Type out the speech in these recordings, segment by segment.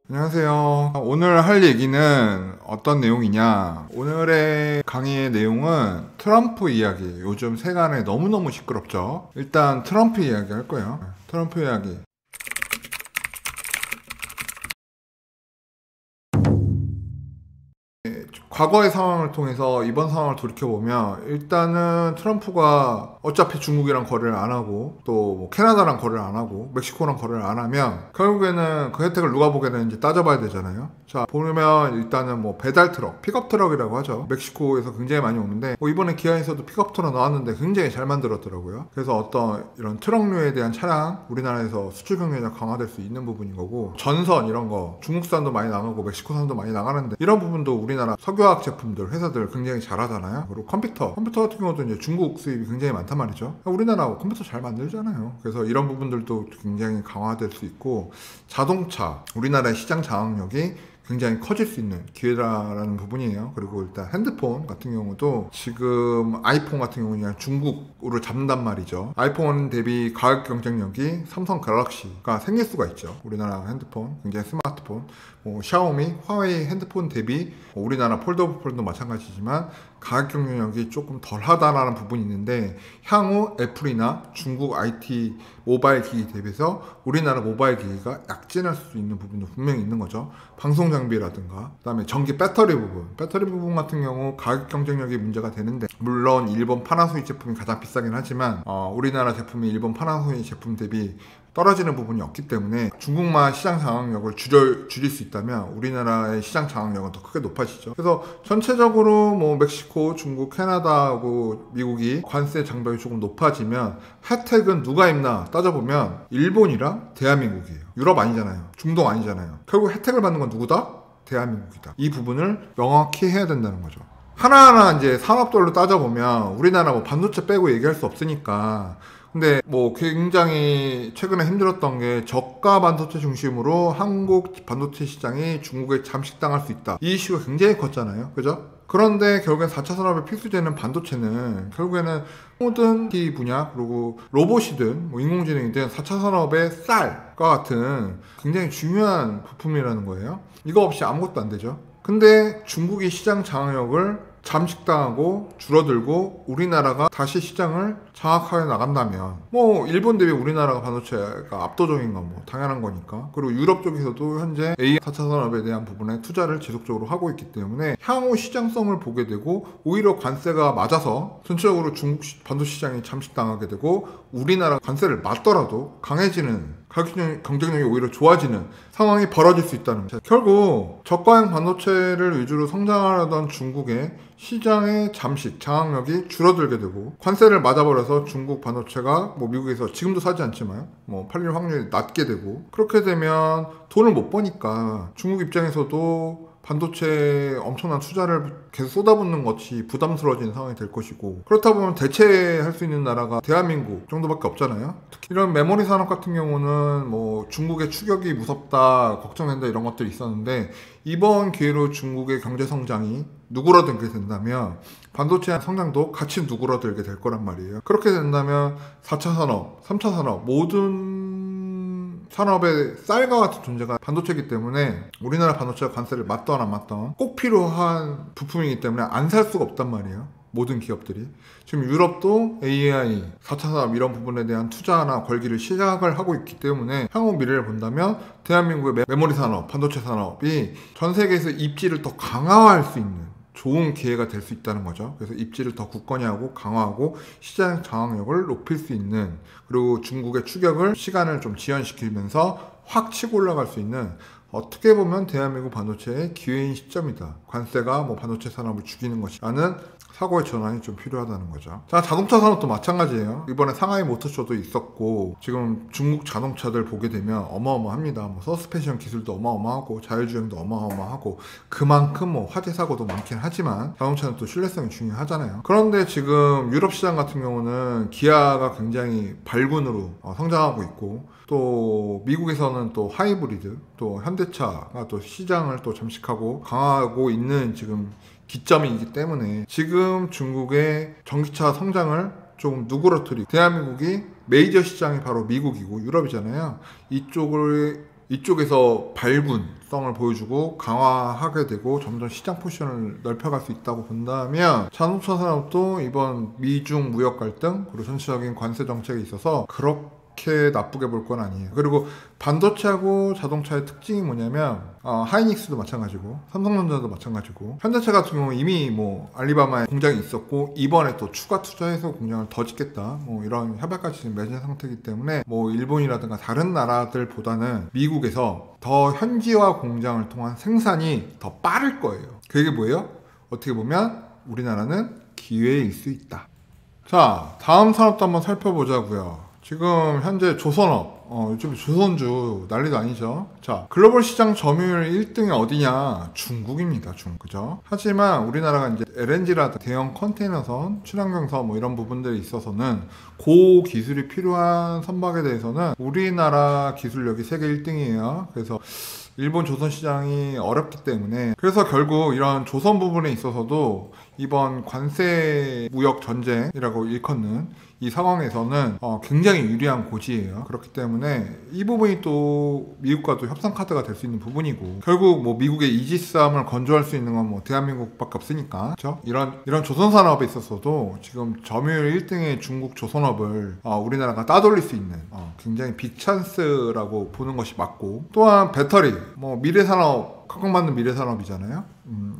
안녕하세요. 오늘 할 얘기는 어떤 내용이냐, 오늘의 강의의 내용은 트럼프 이야기. 요즘 세간에 너무너무 시끄럽죠. 일단 트럼프 이야기 할 거예요. 트럼프 이야기. 과거의 상황을 통해서 이번 상황을 돌이켜보면, 일단은 트럼프가 어차피 중국이랑 거래를 안 하고 또 뭐 캐나다랑 거래를 안 하고 멕시코랑 거래를 안 하면 결국에는 그 혜택을 누가 보게 되는지 따져봐야 되잖아요. 자, 보면 일단은 뭐 배달 트럭, 픽업 트럭이라고 하죠. 멕시코에서 굉장히 많이 오는데, 이번에 기아에서도 픽업 트럭 나왔는데 굉장히 잘 만들었더라고요. 그래서 어떤 이런 트럭류에 대한 차량, 우리나라에서 수출 경쟁이 강화될 수 있는 부분인 거고, 전선 이런 거 중국산도 많이 나가고 멕시코산도 많이 나가는데, 이런 부분도 우리나라 석유화학 제품들, 회사들 굉장히 잘하잖아요. 그리고 컴퓨터 같은 경우도 이제 중국 수입이 굉장히 많단 말이죠. 우리나라 컴퓨터 잘 만들잖아요. 그래서 이런 부분들도 굉장히 강화될 수 있고, 자동차, 우리나라의 시장 장악력이 굉장히 커질 수 있는 기회라는 부분이에요. 그리고 일단 핸드폰 같은 경우도 지금 아이폰 같은 경우는 중국으로 잡는단 말이죠. 아이폰 대비 가격 경쟁력이 삼성 갤럭시가 생길 수가 있죠. 우리나라 핸드폰, 굉장히 스마트폰, 샤오미, 화웨이 핸드폰 대비 우리나라 폴더오브 폰도 마찬가지지만 가격 경쟁력이 조금 덜하다라는 부분이 있는데, 향후 애플이나 중국 IT 모바일 기기 대비해서 우리나라 모바일 기기가 약진할 수 있는 부분도 분명히 있는 거죠. 방송 장비라든가, 그다음에 전기 배터리 부분 같은 경우 가격 경쟁력이 문제가 되는데, 물론 일본 파나소닉 제품이 가장 비싸긴 하지만 우리나라 제품이 일본 파나소닉 제품 대비 떨어지는 부분이 없기 때문에 중국만 시장 장악력을 줄일 수 있다면 우리나라의 시장 장악력은 더 크게 높아지죠. 그래서 전체적으로 멕시코, 중국, 캐나다하고 미국이 관세 장벽이 조금 높아지면 혜택은 누가 입나 따져보면 일본이랑 대한민국이에요. 유럽 아니잖아요. 중동 아니잖아요. 결국 혜택을 받는 건 누구다? 대한민국이다. 이 부분을 명확히 해야 된다는 거죠. 하나하나 이제 산업별로 따져보면 우리나라 반도체 빼고 얘기할 수 없으니까. 근데 굉장히 최근에 힘들었던 게 저가 반도체 중심으로 한국 반도체 시장이 중국에 잠식당할 수 있다. 이 이슈가 굉장히 컸잖아요. 그죠? 그런데 결국엔 4차 산업의 필수제는 반도체는 결국에는 모든 이 분야, 그리고 로봇이든 인공지능이든 4차 산업의 쌀과 같은 굉장히 중요한 부품이라는 거예요. 이거 없이 아무것도 안 되죠. 근데 중국이 시장 장악력을 잠식당하고 줄어들고 우리나라가 다시 시장을 장악하여 나간다면 일본 대비 우리나라가 반도체가 압도적인 건 당연한 거니까. 그리고 유럽 쪽에서도 현재 AI 4차 산업에 대한 부분에 투자를 지속적으로 하고 있기 때문에 향후 시장성을 보게 되고, 오히려 관세가 맞아서 전체적으로 중국 반도체 시장이 잠식당하게 되고 우리나라 관세를 맞더라도 강해지는, 가격 경쟁력이 오히려 좋아지는 상황이 벌어질 수 있다는 거죠. 결국 저가형 반도체를 위주로 성장하려던 중국의 시장의 잠식, 장악력이 줄어들게 되고, 관세를 맞아버려서 중국 반도체가 미국에서 지금도 사지 않지만 팔릴 확률이 낮게 되고, 그렇게 되면 돈을 못 버니까 중국 입장에서도 반도체에 엄청난 투자를 계속 쏟아붓는 것이 부담스러워지는 상황이 될 것이고, 그렇다 보면 대체할 수 있는 나라가 대한민국 정도밖에 없잖아요. 특히 이런 메모리 산업 같은 경우는 중국의 추격이 무섭다, 걱정된다 이런 것들이 있었는데, 이번 기회로 중국의 경제 성장이 누그러들게 된다면 반도체 성장도 같이 누그러들게 될 거란 말이에요. 그렇게 된다면 4차 산업, 3차 산업 모든 산업의 쌀과 같은 존재가 반도체이기 때문에 우리나라 반도체가 관세를 맞던 안 맞던 꼭 필요한 부품이기 때문에 안 살 수가 없단 말이에요. 모든 기업들이. 지금 유럽도 AI, 4차 산업 이런 부분에 대한 투자나 걸기를 시작을 하고 있기 때문에 향후 미래를 본다면 대한민국의 메모리 산업, 반도체 산업이 전 세계에서 입지를 더 강화할 수 있는 좋은 기회가 될 수 있다는 거죠. 그래서 입지를 더 굳건히 하고 강화하고 시장 장악력을 높일 수 있는, 그리고 중국의 추격을 시간을 좀 지연시키면서 확 치고 올라갈 수 있는, 어떻게 보면 대한민국 반도체의 기회인 시점이다. 관세가 반도체 산업을 죽이는 것이라는 사고의 전환이 좀 필요하다는 거죠. 자, 자동차 산업도 마찬가지예요. 이번에 상하이 모터쇼도 있었고, 지금 중국 자동차들 보게 되면 어마어마합니다. 서스펜션 기술도 어마어마하고 자율주행도 어마어마하고, 그만큼 화재 사고도 많긴 하지만 자동차는 또 신뢰성이 중요하잖아요. 그런데 지금 유럽 시장 같은 경우는 기아가 굉장히 발군으로 성장하고 있고, 또 미국에서는 또 하이브리드, 또 현대차가 또 시장을 또 잠식하고 강화하고 있는 지금 기점이기 때문에, 지금 중국의 전기차 성장을 좀 누그러뜨리고, 대한민국이 메이저 시장이 바로 미국이고 유럽이잖아요. 이쪽을 이쪽에서 발군성을 보여주고 강화하게 되고 점점 시장 포지션을 넓혀갈 수 있다고 본다면 자동차 산업도 이번 미중 무역 갈등 그리고 전체적인 관세 정책에 있어서 그렇게 나쁘게 볼 건 아니에요. 그리고 반도체하고 자동차의 특징이 뭐냐면 하이닉스도 마찬가지고 삼성전자도 마찬가지고 현대차 같은 경우 이미 뭐 알리바마에 공장이 있었고 이번에 또 추가 투자해서 공장을 더 짓겠다 뭐 이런 협약까지 지금 맺은 상태이기 때문에 뭐 일본이라든가 다른 나라들보다는 미국에서 더 현지화 공장을 통한 생산이 더 빠를 거예요. 그게 뭐예요? 어떻게 보면 우리나라는 기회일 수 있다. 자, 다음 산업도 한번 살펴보자고요. 지금 현재 조선업, 요즘 조선주 난리도 아니죠. 자, 글로벌 시장 점유율 1등이 어디냐? 중국입니다. 그죠? 하지만 우리나라가 이제 LNG라든 대형 컨테이너선, 친환경선 뭐 이런 부분들이 있어서는 고기술이 필요한 선박에 대해서는 우리나라 기술력이 세계 1등이에요. 그래서 일본 조선 시장이 어렵기 때문에 그래서 결국 이런 조선 부분에 있어서도 이번 관세 무역 전쟁이라고 일컫는 이 상황에서는 굉장히 유리한 고지예요. 그렇기 때문에 이 부분이 또 미국과도 협상 카드가 될 수 있는 부분이고 결국 뭐 미국의 이지스함을 건조할 수 있는 건 뭐 대한민국밖에 없으니까 그렇죠? 이런 조선 산업에 있어서도 지금 점유율 1등의 중국 조선업을 우리나라가 따돌릴 수 있는 굉장히 빅찬스라고 보는 것이 맞고 또한 배터리 뭐 미래산업 각광받는 미래산업이잖아요.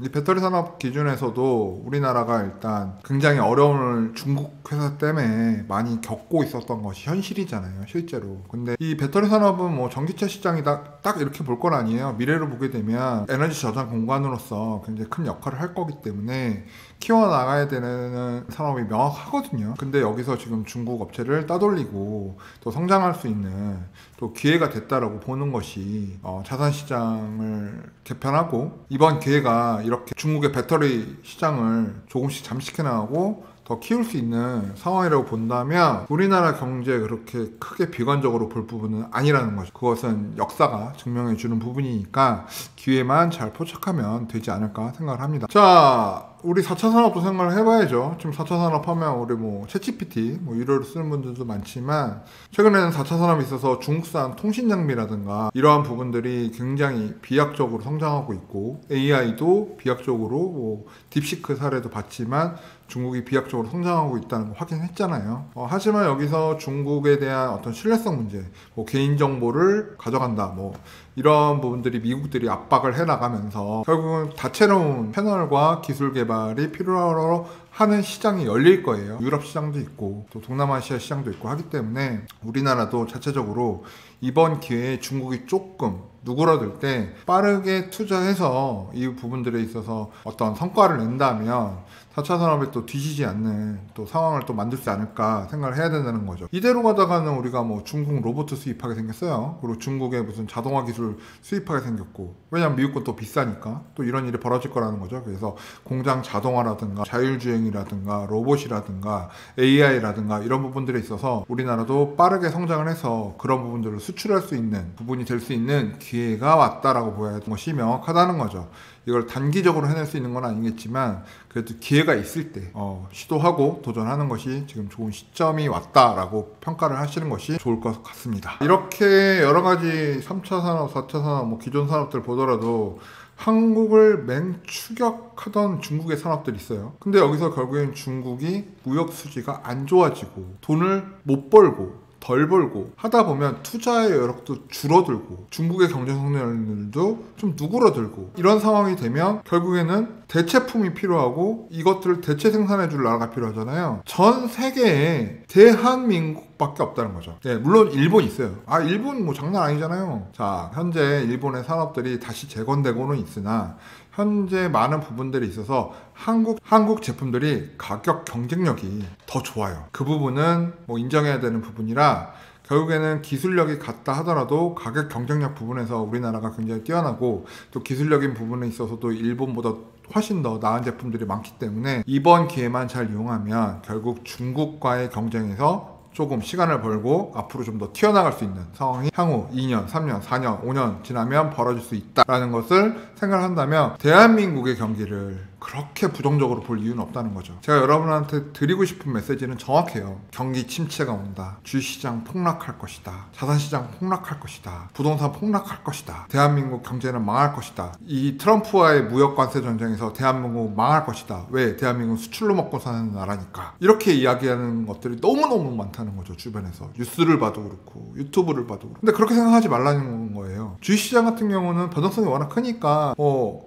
이 배터리 산업 기준에서도 우리나라가 일단 굉장히 어려움을 중국 회사 때문에 많이 겪고 있었던 것이 현실이잖아요, 실제로. 근데 이 배터리 산업은 뭐 전기차 시장이 딱 이렇게 볼 건 아니에요. 미래로 보게 되면 에너지 저장 공간으로서 굉장히 큰 역할을 할 거기 때문에 키워나가야 되는 산업이 명확하거든요. 근데 여기서 지금 중국 업체를 따돌리고 또 성장할 수 있는 또 기회가 됐다라고 보는 것이 자산시장을 개편하고 이번 기회가 이렇게 중국의 배터리 시장을 조금씩 잠식해 나가고 더 키울 수 있는 상황이라고 본다면 우리나라 경제에 그렇게 크게 비관적으로 볼 부분은 아니라는 거죠. 그것은 역사가 증명해 주는 부분이니까 기회만 잘 포착하면 되지 않을까 생각을 합니다. 자, 우리 4차 산업도 생각을 해봐야죠. 지금 4차 산업 하면 우리 뭐 챗GPT 뭐 유료로 쓰는 분들도 많지만 최근에는 4차 산업에 있어서 중국산 통신 장비라든가 이러한 부분들이 굉장히 비약적으로 성장하고 있고 AI도 비약적으로 뭐 딥시크 사례도 봤지만 중국이 비약적으로 성장하고 있다는 거 확인했잖아요. 하지만 여기서 중국에 대한 어떤 신뢰성 문제, 뭐 개인정보를 가져간다, 뭐 이런 부분들이 미국들이 압박을 해나가면서 결국은 다채로운 패널과 기술 개발이 필요로 하는 시장이 열릴 거예요. 유럽 시장도 있고 또 동남아시아 시장도 있고 하기 때문에 우리나라도 자체적으로 이번 기회에 중국이 조금 누그러들 때 빠르게 투자해서 이 부분들에 있어서 어떤 성과를 낸다면 4차 산업에 또 뒤지지 않는 또 상황을 또 만들 수 않을까 생각을 해야 된다는 거죠. 이대로 가다가는 우리가 뭐 중국 로봇 수입하게 생겼어요. 그리고 중국의 무슨 자동화 기술 수입하게 생겼고 왜냐면 미국 건 또 비싸니까 또 이런 일이 벌어질 거라는 거죠. 그래서 공장 자동화라든가 자율주행이라든가 로봇이라든가 AI라든가 이런 부분들에 있어서 우리나라도 빠르게 성장을 해서 그런 부분들을 수출할 수 있는 부분이 될 수 있는 기회가 왔다라고 보여야 하는 것이 명확하다는 거죠. 이걸 단기적으로 해낼 수 있는 건 아니겠지만 그래도 기회가 있을 때 시도하고 도전하는 것이 지금 좋은 시점이 왔다라고 평가를 하시는 것이 좋을 것 같습니다. 이렇게 여러 가지 3차 산업, 4차 산업, 뭐 기존 산업들 보더라도 한국을 맹추격하던 중국의 산업들이 있어요. 근데 여기서 결국엔 중국이 무역 수지가 안 좋아지고 돈을 못 벌고 덜 벌고 하다 보면 투자의 여력도 줄어들고 중국의 경제 성장률도 좀 누그러들고 이런 상황이 되면 결국에는 대체품이 필요하고 이것들을 대체 생산해 줄 나라가 필요하잖아요. 전 세계에 대한민국밖에 없다는 거죠. 네, 물론 일본 있어요. 일본 뭐 장난 아니잖아요. 자, 현재 일본의 산업들이 다시 재건되고는 있으나 현재 많은 부분들이 있어서 한국 제품들이 가격 경쟁력이 더 좋아요. 그 부분은 뭐 인정해야 되는 부분이라 결국에는 기술력이 같다 하더라도 가격 경쟁력 부분에서 우리나라가 굉장히 뛰어나고 또 기술력인 부분에 있어서도 일본보다 훨씬 더 나은 제품들이 많기 때문에 이번 기회만 잘 이용하면 결국 중국과의 경쟁에서 조금 시간을 벌고 앞으로 좀 더 튀어나갈 수 있는 상황이 향후 2년, 3년, 4년, 5년 지나면 벌어질 수 있다라는 것을 생각을 한다면 대한민국의 경기를 그렇게 부정적으로 볼 이유는 없다는 거죠. 제가 여러분한테 드리고 싶은 메시지는 정확해요. 경기 침체가 온다. 주식시장 폭락할 것이다. 자산시장 폭락할 것이다. 부동산 폭락할 것이다. 대한민국 경제는 망할 것이다. 이 트럼프와의 무역 관세 전쟁에서 대한민국 망할 것이다. 왜? 대한민국 수출로 먹고 사는 나라니까. 이렇게 이야기하는 것들이 너무너무 많다는 거죠. 주변에서. 뉴스를 봐도 그렇고 유튜브를 봐도 그렇고. 근데 그렇게 생각하지 말라는 거예요. 주식시장 같은 경우는 변동성이 워낙 크니까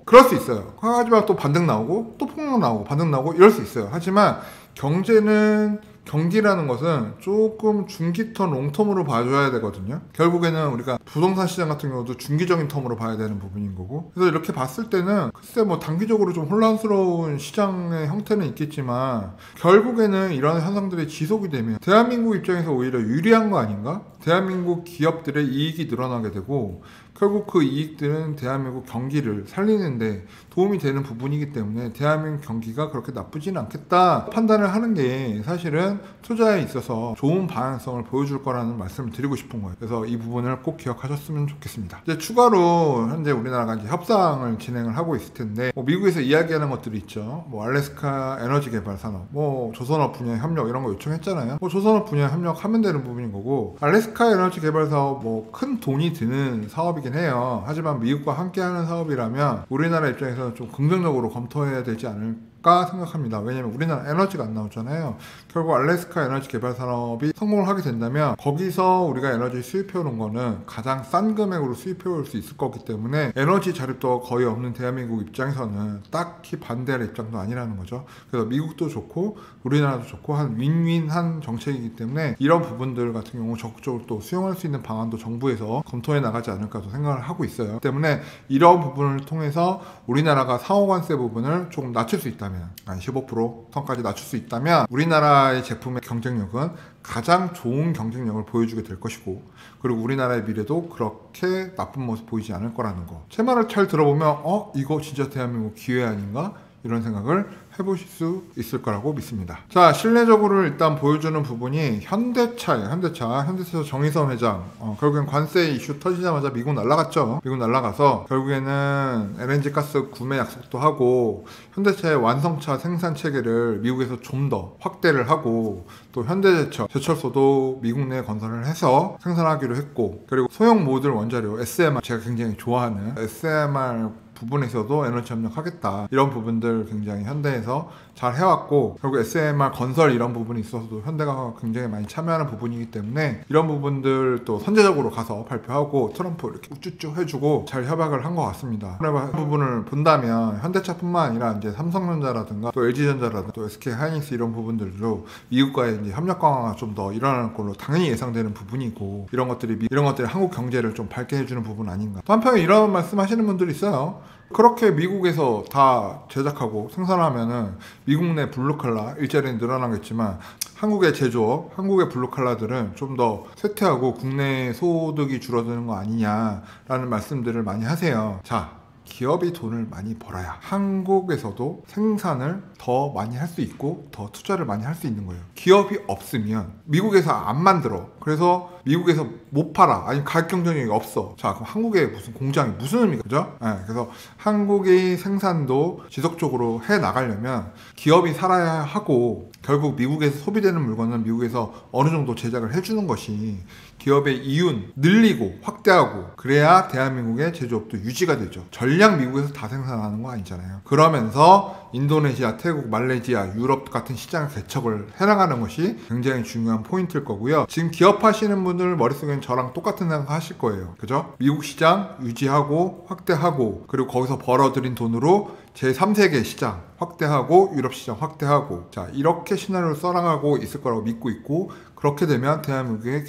그럴 수 있어요. 하지만 또 반등 나오고 또 폭락 나오고 반등 나오고 이럴 수 있어요. 하지만 경기라는 것은 조금 중기턴 롱텀으로 봐줘야 되거든요. 결국에는 우리가 부동산 시장 같은 경우도 중기적인 텀으로 봐야 되는 부분인 거고, 그래서 이렇게 봤을 때는 글쎄 뭐 단기적으로 좀 혼란스러운 시장의 형태는 있겠지만 결국에는 이런 현상들이 지속이 되면 대한민국 입장에서 오히려 유리한 거 아닌가? 대한민국 기업들의 이익이 늘어나게 되고 결국 그 이익들은 대한민국 경기를 살리는데 도움이 되는 부분이기 때문에 대한민국 경기가 그렇게 나쁘지는 않겠다 판단을 하는 게 사실은 투자에 있어서 좋은 방향성을 보여줄 거라는 말씀을 드리고 싶은 거예요. 그래서 이 부분을 꼭 기억하셨으면 좋겠습니다. 이제 추가로 현재 우리나라가 이제 협상을 진행을 하고 있을 텐데 미국에서 이야기하는 것들이 있죠. 알래스카 에너지 개발 산업, 조선업 분야 협력 이런 거 요청했잖아요. 조선업 분야 협력하면 되는 부분인 거고, 알래스카 에너지 개발 사업 큰 돈이 드는 사업이긴 해요. 하지만 미국과 함께하는 사업이라면 우리나라 입장에서는 좀 긍정적으로 검토해야 되지 않을까 생각합니다. 왜냐면 우리나라 에너지가 안 나오잖아요. 결국 알래스카 에너지 개발 산업이 성공을 하게 된다면 거기서 우리가 에너지 수입해 오는 거는 가장 싼 금액으로 수입해 올 수 있을 거기 때문에 에너지 자립도 거의 없는 대한민국 입장에서는 딱히 반대할 입장도 아니라는 거죠. 그래서 미국도 좋고 우리나라도 좋고 한 윈윈한 정책이기 때문에 이런 부분들 같은 경우 적극적으로 또 수용할 수 있는 방안도 정부에서 검토해 나가지 않을까도 생각을 하고 있어요. 때문에 이런 부분을 통해서 우리나라가 상호관세 부분을 조금 낮출 수 있다면, 한 15% 선까지 낮출 수 있다면 우리나라의 제품의 경쟁력은 가장 좋은 경쟁력을 보여주게 될 것이고, 그리고 우리나라의 미래도 그렇게 나쁜 모습 보이지 않을 거라는 거. 제 말을 잘 들어보면 이거 진짜 대한민국 기회 아닌가? 이런 생각을 해보실 수 있을 거라고 믿습니다. 자, 실내적으로 일단 보여주는 부분이 현대차예요. 현대차 정의선 회장. 결국엔 관세 이슈 터지자마자 미국 날아갔죠. 미국 날아가서 결국에는 LNG 가스 구매 약속도 하고 현대차의 완성차 생산 체계를 미국에서 좀 더 확대를 하고, 또 현대제철소도 미국 내에 건설을 해서 생산하기로 했고, 그리고 소형 모듈 원자료 SMR, 제가 굉장히 좋아하는 SMR 부분에서도 에너지 협력하겠다. 이런 부분들 굉장히 현대에서 잘 해왔고, 결국 SMR 건설 이런 부분이 있어서도 현대가 굉장히 많이 참여하는 부분이기 때문에 이런 부분들 또 선제적으로 가서 발표하고 트럼프 이렇게 우쭈쭈 해주고 잘 협약을 한 것 같습니다. 그 부분을 본다면 현대차뿐만 아니라 이제 삼성전자라든가 또 LG전자라든가 또 SK하이닉스 이런 부분들도 미국과의 이제 협력 강화가 좀 더 일어날 걸로 당연히 예상되는 부분이고, 이런 것들이 한국 경제를 좀 밝게 해주는 부분 아닌가. 또 한편에 이런 말씀하시는 분들이 있어요. 그렇게 미국에서 다 제작하고 생산하면은 미국 내 블루칼라 일자리는 늘어나겠지만 한국의 제조업, 한국의 블루칼라들은 좀 더 쇠퇴하고 국내 소득이 줄어드는 거 아니냐라는 말씀들을 많이 하세요. 자, 기업이 돈을 많이 벌어야 한국에서도 생산을 더 많이 할 수 있고 더 투자를 많이 할 수 있는 거예요. 기업이 없으면 미국에서 안 만들어. 그래서 미국에서 못 팔아. 아니면 가격 경쟁력이 없어. 자, 그럼 한국에 무슨 공장이 무슨 의미가, 그죠? 그래서 한국의 생산도 지속적으로 해 나가려면 기업이 살아야 하고, 결국 미국에서 소비되는 물건은 미국에서 어느 정도 제작을 해주는 것이 기업의 이윤 늘리고 확대하고, 그래야 대한민국의 제조업도 유지가 되죠. 전량 미국에서 다 생산하는 거 아니잖아요. 그러면서 인도네시아, 태국, 말레이시아, 유럽 같은 시장을 개척을 해나가는 것이 굉장히 중요한 포인트일 거고요. 지금 기업하시는 분들 머릿속에는 저랑 똑같은 생각 하실 거예요. 그죠? 미국 시장 유지하고 확대하고, 그리고 거기서 벌어들인 돈으로 제3세계 시장 확대하고 유럽 시장 확대하고, 자, 이렇게 시나리오를 써나가고 있을 거라고 믿고 있고, 그렇게 되면 대한민국의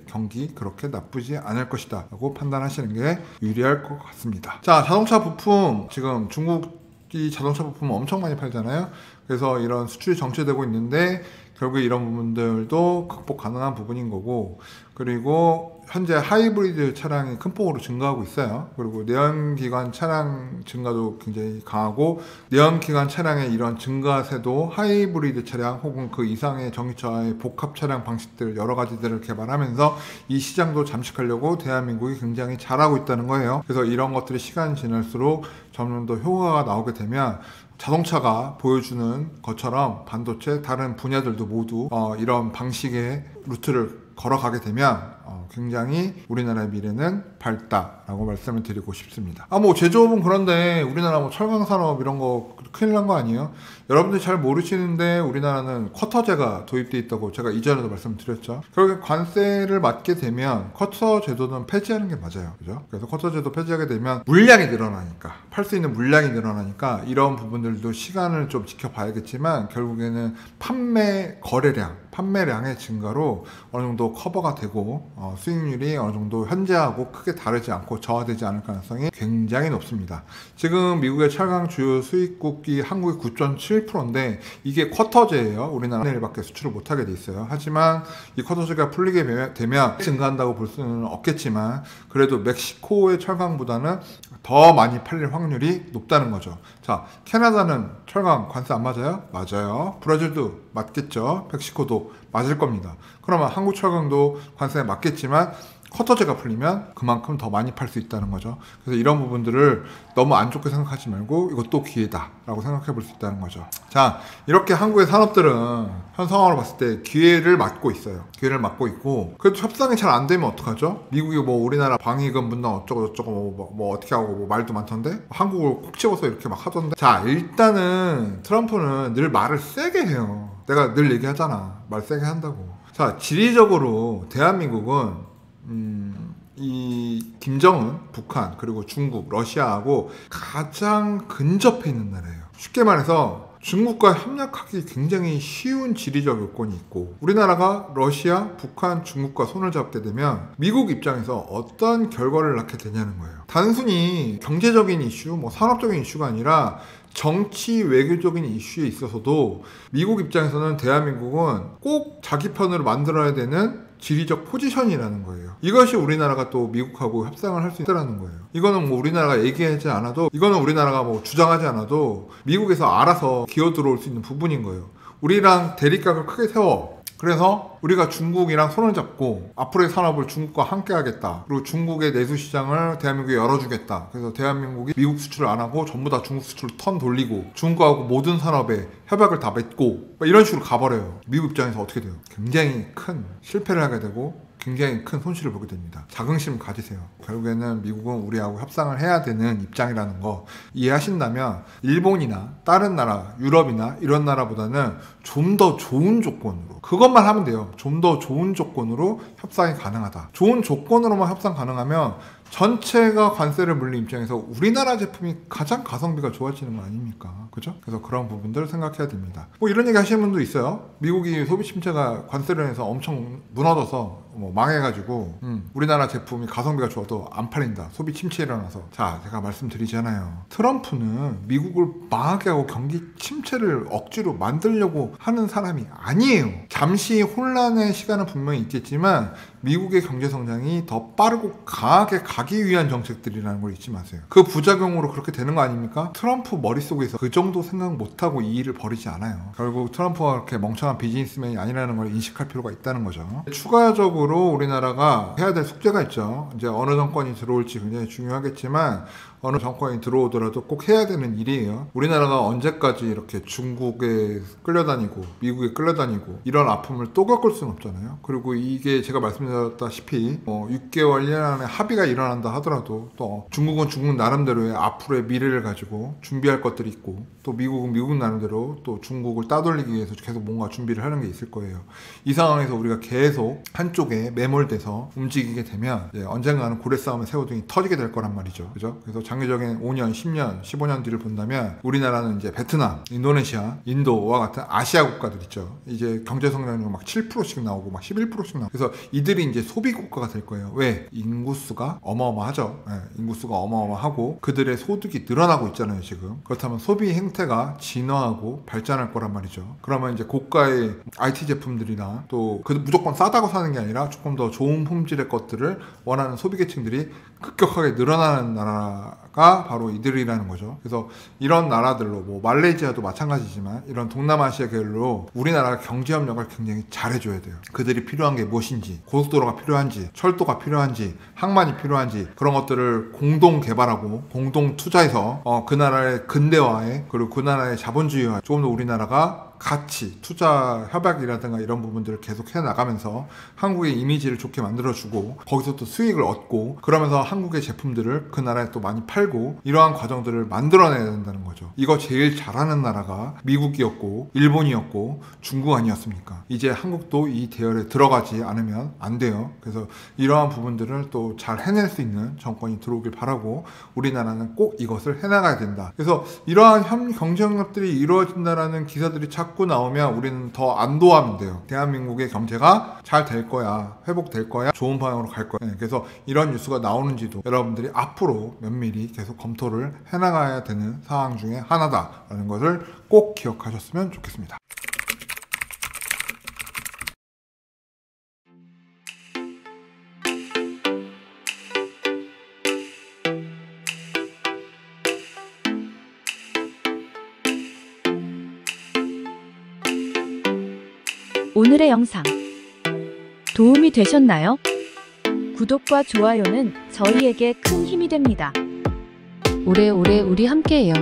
경기 그렇게 나쁘지 않을 것이다 라고 판단하시는 게 유리할 것 같습니다. 자, 자동차 부품, 지금 중국이 자동차 부품 엄청 많이 팔잖아요. 그래서 이런 수출이 정체되고 있는데 결국에 이런 부분들도 극복 가능한 부분인 거고, 그리고 현재 하이브리드 차량이 큰 폭으로 증가하고 있어요. 그리고 내연기관 차량 증가도 굉장히 강하고, 내연기관 차량의 이런 증가세도 하이브리드 차량 혹은 그 이상의 전기차의 복합 차량 방식들 여러 가지들을 개발하면서 이 시장도 잠식하려고 대한민국이 굉장히 잘하고 있다는 거예요. 그래서 이런 것들이 시간이 지날수록 점점 더 효과가 나오게 되면 자동차가 보여주는 것처럼 반도체 다른 분야들도 모두 이런 방식의 루트를 걸어가게 되면 굉장히 우리나라의 미래는 밝다라고 말씀을 드리고 싶습니다. 뭐 제조업은 그런데 우리나라 뭐 철강 산업 이런 거 큰일 난 거 아니에요? 여러분들이 잘 모르시는데 우리나라는 쿼터제가 도입돼 있다고 제가 이전에도 말씀드렸죠. 결국에 관세를 맞게 되면 쿼터 제도는 폐지하는 게 맞아요. 그죠? 그래서 쿼터 제도 폐지하게 되면 물량이 늘어나니까, 팔 수 있는 물량이 늘어나니까 이런 부분들도 시간을 좀 지켜봐야겠지만 결국에는 판매량의 증가로 어느 정도 커버가 되고 수익률이 어느 정도 현재하고 크게 다르지 않고 저하되지 않을 가능성이 굉장히 높습니다. 지금 미국의 철강 주요 수입국이 한국의 9.7%인데 이게 쿼터제예요. 우리나라 1밖에 수출을 못하게 돼 있어요. 하지만 이 쿼터제가 풀리게 되면 증가한다고 볼 수는 없겠지만 그래도 멕시코의 철강보다는 더 많이 팔릴 확률이 높다는 거죠. 자, 캐나다는 철강 관세 안 맞아요? 맞아요. 브라질도 맞겠죠. 멕시코도 맞을 겁니다. 그러면 한국 철강도 관세에 맞겠지만 쿼터제가 풀리면 그만큼 더 많이 팔 수 있다는 거죠. 그래서 이런 부분들을 너무 안 좋게 생각하지 말고 이것도 기회다 라고 생각해 볼 수 있다는 거죠. 자, 이렇게 한국의 산업들은 현 상황으로 봤을 때 기회를 맞고 있어요. 기회를 맞고 있고 그래도 협상이 잘 안 되면 어떡하죠? 미국이 뭐 우리나라 방위금 분담 어쩌고 저쩌고 뭐 어떻게 하고 뭐 말도 많던데 한국을 콕 집어서 이렇게 막 하던데. 자, 일단은 트럼프는 늘 말을 세게 해요. 내가 늘 얘기하잖아. 말 세게 한다고. 자, 지리적으로 대한민국은 이 김정은, 북한, 그리고 중국, 러시아하고 가장 근접해 있는 나라예요. 쉽게 말해서 중국과 협력하기 굉장히 쉬운 지리적 요건이 있고 우리나라가 러시아, 북한, 중국과 손을 잡게 되면 미국 입장에서 어떤 결과를 낳게 되냐는 거예요. 단순히 경제적인 이슈, 뭐 산업적인 이슈가 아니라 정치 외교적인 이슈에 있어서도 미국 입장에서는 대한민국은 꼭 자기 편으로 만들어야 되는 지리적 포지션이라는 거예요. 이것이 우리나라가 또 미국하고 협상을 할 수 있다는 거예요. 이거는 뭐 우리나라가 얘기하지 않아도, 이거는 우리나라가 뭐 주장하지 않아도 미국에서 알아서 기어 들어올 수 있는 부분인 거예요. 우리랑 대립각을 크게 세워. 그래서 우리가 중국이랑 손을 잡고 앞으로의 산업을 중국과 함께 하겠다. 그리고 중국의 내수 시장을 대한민국에 열어주겠다. 그래서 대한민국이 미국 수출을 안 하고 전부 다 중국 수출을 턴 돌리고 중국하고 모든 산업에 협약을 다 맺고 이런 식으로 가버려요. 미국 입장에서 어떻게 돼요? 굉장히 큰 실패를 하게 되고 굉장히 큰 손실을 보게 됩니다. 자긍심 가지세요. 결국에는 미국은 우리하고 협상을 해야 되는 입장이라는 거 이해하신다면 일본이나 다른 나라, 유럽이나 이런 나라보다는 좀 더 좋은 조건으로 그것만 하면 돼요. 좀 더 좋은 조건으로 협상이 가능하다. 좋은 조건으로만 협상 가능하면 전체가 관세를 물린 입장에서 우리나라 제품이 가장 가성비가 좋아지는 거 아닙니까? 그죠? 그래서 그런 부분들을 생각해야 됩니다. 뭐 이런 얘기 하시는 분도 있어요. 미국이 소비 침체가 관세를 해서 엄청 무너져서 뭐 망해가지고 우리나라 제품이 가성비가 좋아도 안 팔린다. 소비 침체 일어나서. 자, 제가 말씀드리잖아요. 트럼프는 미국을 망하게 하고 경기 침체를 억지로 만들려고 하는 사람이 아니에요. 잠시 혼란의 시간은 분명히 있겠지만 미국의 경제 성장이 더 빠르고 강하게 가기 위한 정책들이라는 걸 잊지 마세요. 그 부작용으로 그렇게 되는 거 아닙니까? 트럼프 머릿속에서 그 정도 생각 못하고 이 일을 벌이지 않아요. 결국 트럼프가 그렇게 멍청한 비즈니스맨이 아니라는 걸 인식할 필요가 있다는 거죠. 추가적으로 우리나라가 해야 될 숙제가 있죠. 이제 어느 정권이 들어올지 굉장히 중요하겠지만 어느 정권이 들어오더라도 꼭 해야 되는 일이에요. 우리나라가 언제까지 이렇게 중국에 끌려다니고 미국에 끌려다니고 이런 아픔을 또 겪을 수는 없잖아요. 그리고 이게 제가 말씀드렸다시피 6개월 1년 안에 합의가 일어난다 하더라도 또 중국은 중국 나름대로의 앞으로의 미래를 가지고 준비할 것들이 있고 또 미국은 미국 나름대로 또 중국을 따돌리기 위해서 계속 뭔가 준비를 하는 게 있을 거예요. 이 상황에서 우리가 계속 한쪽에 매몰돼서 움직이게 되면 언젠가는 고래 싸움의 새우등이 터지게 될 거란 말이죠. 그죠? 그래서 장기적인 5년, 10년, 15년 뒤를 본다면 우리나라는 이제 베트남, 인도네시아, 인도와 같은 아시아 국가들 있죠. 이제 경제 성장률 막 7%씩 나오고 막 11%씩 나오고 그래서 이들이 이제 소비 국가가 될 거예요. 왜? 인구수가 어마어마하죠. 인구수가 어마어마하고 그들의 소득이 늘어나고 있잖아요, 지금. 그렇다면 소비 행태가 진화하고 발전할 거란 말이죠. 그러면 이제 고가의 IT 제품들이나 또 무조건 싸다고 사는 게 아니라 조금 더 좋은 품질의 것들을 원하는 소비 계층들이 급격하게 늘어나는 나라가 나라가 바로 이들이라는 거죠. 그래서 이런 나라들로 뭐 말레이시아도 마찬가지지만 이런 동남아시아 계열로 우리나라가 경제협력을 굉장히 잘해줘야 돼요. 그들이 필요한 게 무엇인지, 고속도로가 필요한지, 철도가 필요한지, 항만이 필요한지 그런 것들을 공동 개발하고 공동 투자해서 그 나라의 근대화에 그리고 그 나라의 자본주의화 조금 더 우리나라가 같이 투자 협약이라든가 이런 부분들을 계속 해나가면서 한국의 이미지를 좋게 만들어주고 거기서 또 수익을 얻고 그러면서 한국의 제품들을 그 나라에 또 많이 팔고 이러한 과정들을 만들어내야 된다는 거죠. 이거 제일 잘하는 나라가 미국이었고 일본이었고 중국 아니었습니까? 이제 한국도 이 대열에 들어가지 않으면 안 돼요. 그래서 이러한 부분들을 또 잘 해낼 수 있는 정권이 들어오길 바라고 우리나라는 꼭 이것을 해나가야 된다. 그래서 이러한 경제협력들이 이루어진다라는 기사들이 자꾸 나오면 우리는 더 안도하면 돼요. 대한민국의 경제가 잘 될 거야, 회복될 거야, 좋은 방향으로 갈 거야. 그래서 이런 뉴스가 나오는지도 여러분들이 앞으로 면밀히 계속 검토를 해나가야 되는 상황 중에 하나다라는 것을 꼭 기억하셨으면 좋겠습니다. 오늘의 영상 도움이 되셨나요? 구독과 좋아요는 저희에게 큰 힘이 됩니다. 오래오래 우리 함께해요.